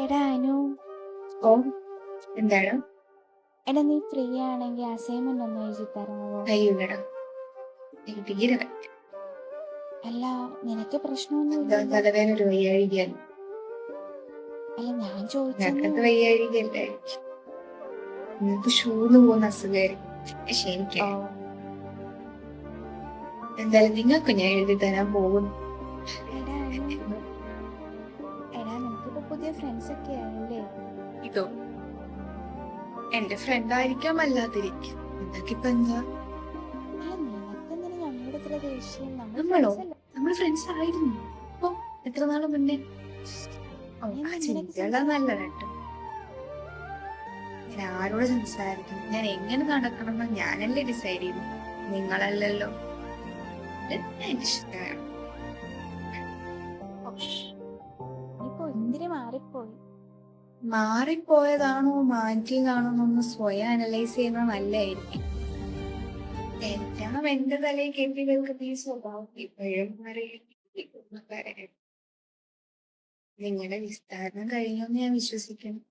എടാ അനു, ഓ എന്താണ്? എടാ നീ ഫ്രീ ആണെങ്കിൽ അസൈൻമെന്റ് ഒന്ന് എഴുതി തരാമോ? കഴിയൂലടാ, എനിക്ക് തീരെ പറ്റും. അല്ല നിനക്ക് പ്രശ്നമൊന്നും എന്താ ഇല്ലല്ലോ? തലവേദന ഒരു വയ്യാഴികയാണ്. അല്ല ഞാൻ ചോദിച്ചെന്നേ ഞങ്ങൾക്ക് ഉള്ളൂ. വയ്യാഴികയല്ലേ, നിങ്ങൾക്ക് ഷൂന്ന് പോകുന്ന അസുഖമായിരിക്കും. പക്ഷെ എനിക്ക് ഓ എന്തായാലും നിങ്ങൾക്ക് ഞാൻ എഴുതി തരാൻ പോകുന്നു. എടാ അനു, എടാ നിനക്കിപ്പോ പുതിയ ഫ്രണ്ട്സ് ഒക്കെ ആയല്ലേ? ഇതോ എന്റെ ഫ്രണ്ട് ആയിരിക്കാം, അല്ലാതിരിക്കും. നിങ്ങൾക്കിപ്പോ എന്താ? അല്ല നിനക്കെന്തിനാ ഞങ്ങളുടെ ഇത്ര ദേഷ്യം? നമ്മൾ നമ്മളോ? ഫ്രണ്ട്സ് അല്ലേ? നമ്മൾ ഫ്രണ്ട്സ് ആയിരുന്നു. ഓ, എത്ര നാള് മുന്നേ. ഓ, നീ ആ എന്തിനൊക്കെ ചിന്തകളാ നല്ല കേട്ടോ. ഞാൻ ആരോട് സംസാരിക്കും, ഞാൻ എങ്ങനെ നടക്കണം എന്ന് ഞാനല്ലേ ഡിസൈഡ് ചെയ്തു, നിങ്ങളല്ലല്ലോ. എന്റെ ഇഷ്ടമാണ്. ഇപ്പൊ ഒത്തിരി മാറിപ്പോയി. മാറിപ്പോയതാണോ മാറ്റിയതാണോ എന്നൊന്ന് സ്വയം അനലൈസ് ചെയ്യുന്നത് നല്ലതായിരിക്കും. എല്ലാം എന്റെ തലയിൽ കെട്ടി വെക്കുന്ന ഈ സ്വഭാവം ഇപ്പോഴും മാറിയില്ല. നിങ്ങളുടെ വിസ്താരണം കഴിഞ്ഞെന്ന് ഞാൻ വിശ്വസിക്കുന്നു.